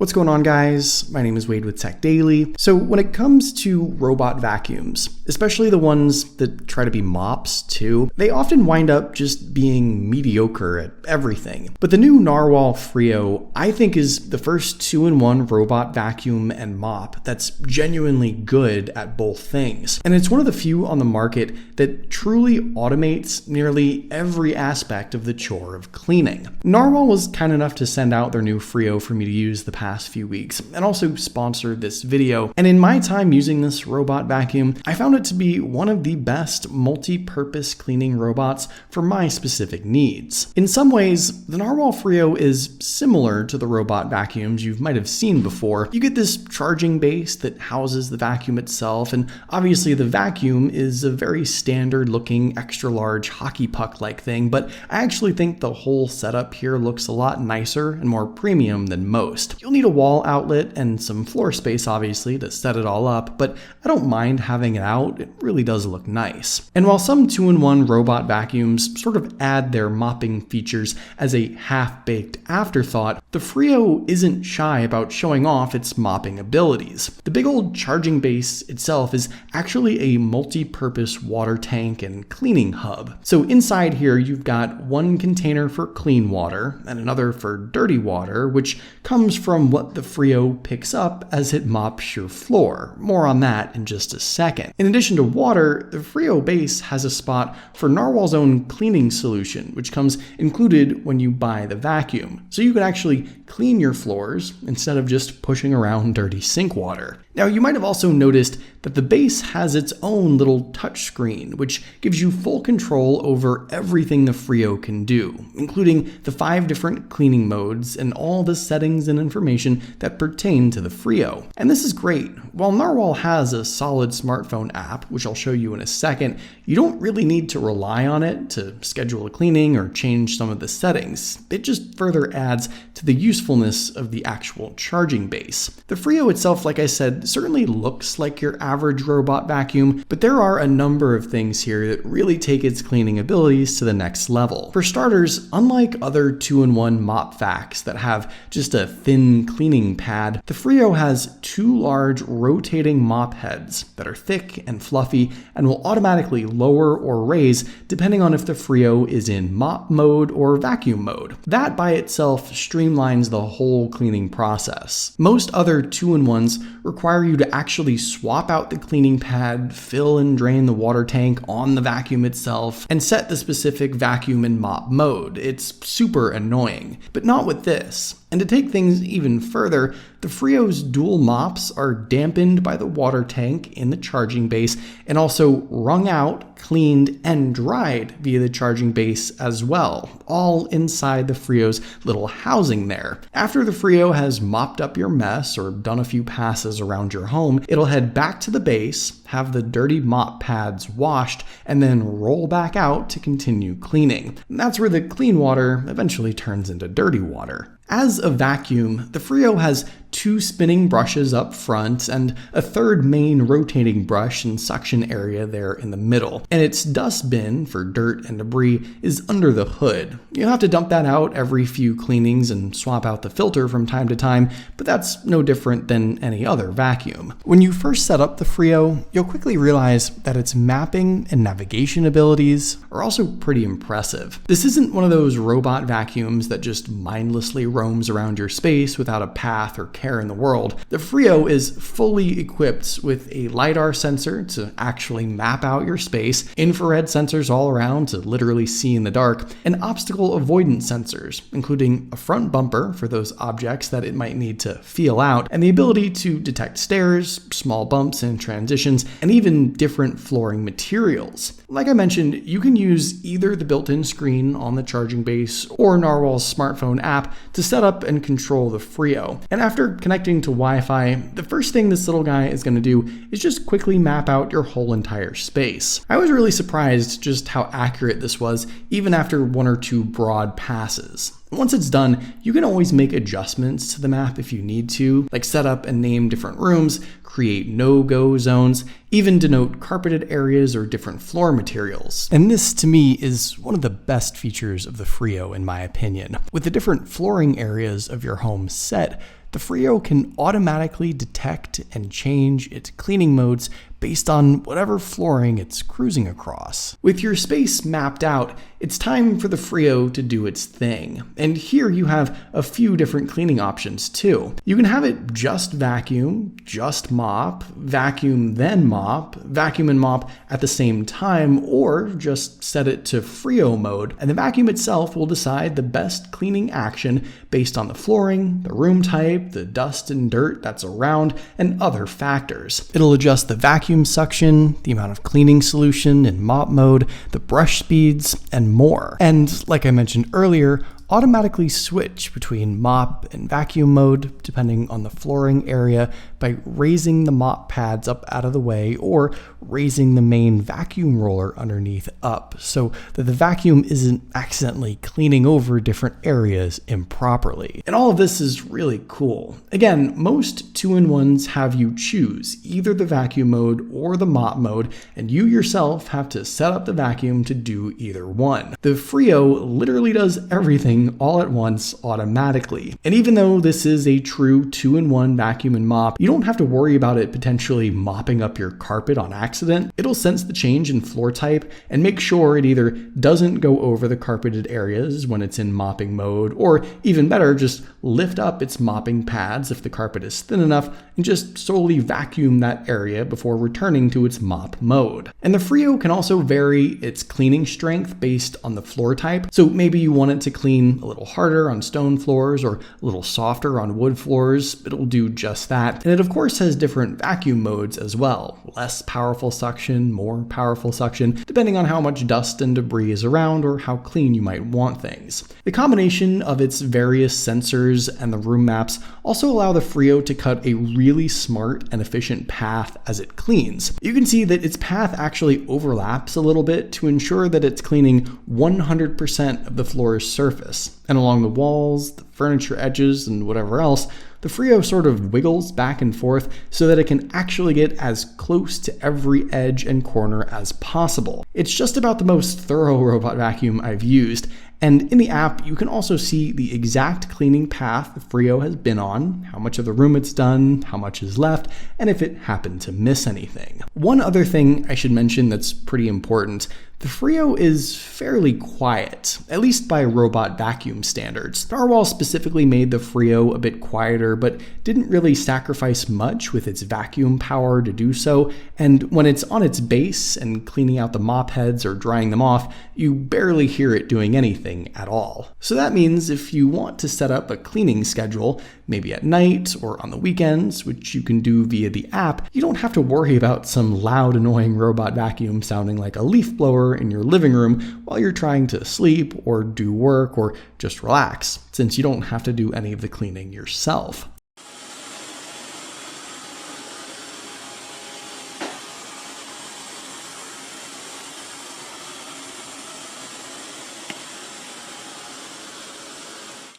What's going on, guys? My name is Wade with TechDaily. So when it comes to robot vacuums, especially the ones that try to be mops too, they often wind up just being mediocre at everything. But the new Narwal Freo, I think, is the first 2-in-1 robot vacuum and mop that's genuinely good at both things. And it's one of the few on the market that truly automates nearly every aspect of the chore of cleaning. Narwal was kind enough to send out their new Freo for me to use the past few weeks and also sponsored this video. And in my time using this robot vacuum, I found it to be one of the best multi-purpose cleaning robots for my specific needs. In some ways, the Narwal Freo is similar to the robot vacuums you might have seen before. You get this charging base that houses the vacuum itself, and obviously the vacuum is a very standard looking extra large hockey puck like thing, but I actually think the whole setup here looks a lot nicer and more premium than most. You'll need a wall outlet and some floor space obviously to set it all up, but I don't mind having it out. It really does look nice. And while some 2-in-1 robot vacuums sort of add their mopping features as a half-baked afterthought, the Freo isn't shy about showing off its mopping abilities. The big old charging base itself is actually a multi-purpose water tank and cleaning hub. So inside here you've got one container for clean water and another for dirty water, which comes from what the Freo picks up as it mops your floor. More on that in just a second. In addition to water, the Freo base has a spot for Narwhal's own cleaning solution, which comes included when you buy the vacuum. So you can actually clean your floors instead of just pushing around dirty sink water. Now, you might have also noticed that the base has its own little touchscreen, which gives you full control over everything the Freo can do, including the 5 different cleaning modes and all the settings and information that pertain to the Freo. And this is great. While Narwhal has a solid smartphone app, which I'll show you in a second, you don't really need to rely on it to schedule a cleaning or change some of the settings. It just further adds to the usefulness of the actual charging base. The Freo itself, like I said, certainly looks like your average robot vacuum, but there are a number of things here that really take its cleaning abilities to the next level. For starters, unlike other 2-in-1 mop vacs that have just a thin cleaning pad, the Freo has 2 large rotating mop heads that are thick and fluffy and will automatically lower or raise depending on if the Freo is in mop mode or vacuum mode. That by itself streamlines the whole cleaning process. Most other 2-in-1s require you to actually swap out the cleaning pad, fill and drain the water tank on the vacuum itself, and set the specific vacuum and mop mode. It's super annoying, but not with this. And to take things even further, the Freo's dual mops are dampened by the water tank in the charging base and also wrung out, cleaned, and dried via the charging base as well, all inside the Freo's little housing there. After the Freo has mopped up your mess or done a few passes around your home, it'll head back to the base, have the dirty mop pads washed, and then roll back out to continue cleaning. And that's where the clean water eventually turns into dirty water. As a vacuum, the Freo has 2 spinning brushes up front and a 3rd main rotating brush and suction area there in the middle. And its dust bin for dirt and debris is under the hood. You'll have to dump that out every few cleanings and swap out the filter from time to time, but that's no different than any other vacuum. When you first set up the Freo, you'll quickly realize that its mapping and navigation abilities are also pretty impressive. This isn't one of those robot vacuums that just mindlessly roams around your space without a path or care in the world. The Freo is fully equipped with a LiDAR sensor to actually map out your space, infrared sensors all around to literally see in the dark, and obstacle avoidance sensors, including a front bumper for those objects that it might need to feel out, and the ability to detect stairs, small bumps and transitions, and even different flooring materials. Like I mentioned, you can use either the built-in screen on the charging base or Narwhal's smartphone app to set up and control the Freo. And after connecting to Wi-Fi, the first thing this little guy is going to do is just quickly map out your whole entire space. I was really surprised just how accurate this was, even after 1 or 2 broad passes. Once it's done, you can always make adjustments to the map if you need to, like set up and name different rooms, create no-go zones, even denote carpeted areas or different floor materials. And this, to me, is one of the best features of the Freo, in my opinion. With the different flooring areas of your home set, the Freo can automatically detect and change its cleaning modes based on whatever flooring it's cruising across. With your space mapped out, it's time for the Freo to do its thing. And here you have a few different cleaning options too. You can have it just vacuum, just mop, vacuum then mop, vacuum and mop at the same time, or just set it to Freo mode, and the vacuum itself will decide the best cleaning action based on the flooring, the room type, the dust and dirt that's around, and other factors. It'll adjust the vacuum suction, the amount of cleaning solution in mop mode, the brush speeds, and more. And like I mentioned earlier, automatically switch between mop and vacuum mode depending on the flooring area by raising the mop pads up out of the way or raising the main vacuum roller underneath up so that the vacuum isn't accidentally cleaning over different areas improperly. And all of this is really cool. Again, most 2-in-1s have you choose either the vacuum mode or the mop mode, and you yourself have to set up the vacuum to do either one. The Freo literally does everything all at once automatically. And even though this is a true 2-in-1 vacuum and mop, you don't have to worry about it potentially mopping up your carpet on accident. It'll sense the change in floor type and make sure it either doesn't go over the carpeted areas when it's in mopping mode, or even better, just lift up its mopping pads if the carpet is thin enough and just solely vacuum that area before returning to its mop mode. And the Freo can also vary its cleaning strength based on the floor type. So maybe you want it to clean a little harder on stone floors or a little softer on wood floors. It'll do just that. And it of course has different vacuum modes as well. Less powerful suction, more powerful suction, depending on how much dust and debris is around or how clean you might want things. The combination of its various sensors and the room maps also allow the Freo to cut a really smart and efficient path as it cleans. You can see that its path actually overlaps a little bit to ensure that it's cleaning 100% of the floor's surface. And along the walls, the furniture edges, and whatever else, the Freo sort of wiggles back and forth so that it can actually get as close to every edge and corner as possible. It's just about the most thorough robot vacuum I've used, and in the app, you can also see the exact cleaning path the Freo has been on, how much of the room it's done, how much is left, and if it happened to miss anything. One other thing I should mention that's pretty important: the Freo is fairly quiet, at least by robot vacuum standards. Narwal specifically made the Freo a bit quieter, but didn't really sacrifice much with its vacuum power to do so, and when it's on its base and cleaning out the mop heads or drying them off, you barely hear it doing anything at all. So that means if you want to set up a cleaning schedule, maybe at night or on the weekends, which you can do via the app, you don't have to worry about some loud, annoying robot vacuum sounding like a leaf blower in your living room while you're trying to sleep or do work or just relax, since you don't have to do any of the cleaning yourself.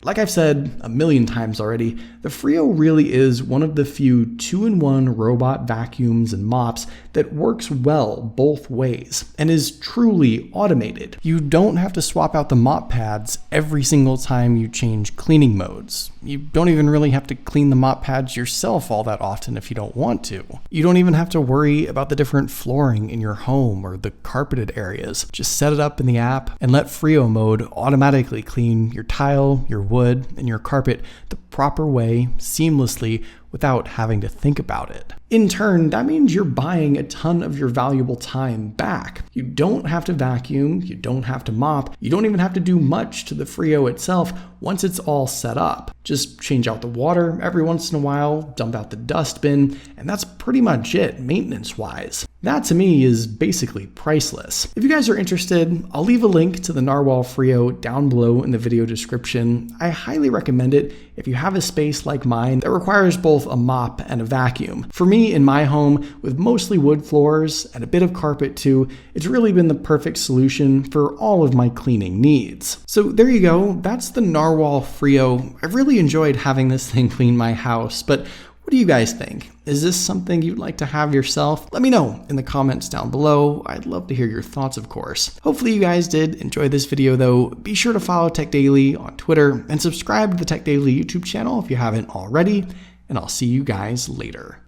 Like I've said a million times already, the Freo really is one of the few 2-in-1 robot vacuums and mops that works well both ways and is truly automated. You don't have to swap out the mop pads every single time you change cleaning modes. You don't even really have to clean the mop pads yourself all that often if you don't want to. You don't even have to worry about the different flooring in your home or the carpeted areas. Just set it up in the app and let Freo mode automatically clean your tile, your wood, and your carpet the proper way, seamlessly, without having to think about it. In turn, that means you're buying a ton of your valuable time back. You don't have to vacuum, you don't have to mop, you don't even have to do much to the Freo itself once it's all set up. Just change out the water every once in a while, dump out the dust bin, and that's pretty much it maintenance-wise. That to me is basically priceless. If you guys are interested, I'll leave a link to the Narwal Freo down below in the video description. I highly recommend it if you have a space like mine that requires both a mop and a vacuum. For me, in my home, with mostly wood floors and a bit of carpet too, it's really been the perfect solution for all of my cleaning needs. So there you go, that's the Narwal Freo. I've really enjoyed having this thing clean my house, but What do you guys think? Is this something you'd like to have yourself? Let me know in the comments down below. I'd love to hear your thoughts, of course. Hopefully you guys did enjoy this video though. Be sure to follow TechDaily on Twitter and subscribe to the TechDaily YouTube channel if you haven't already, and I'll see you guys later.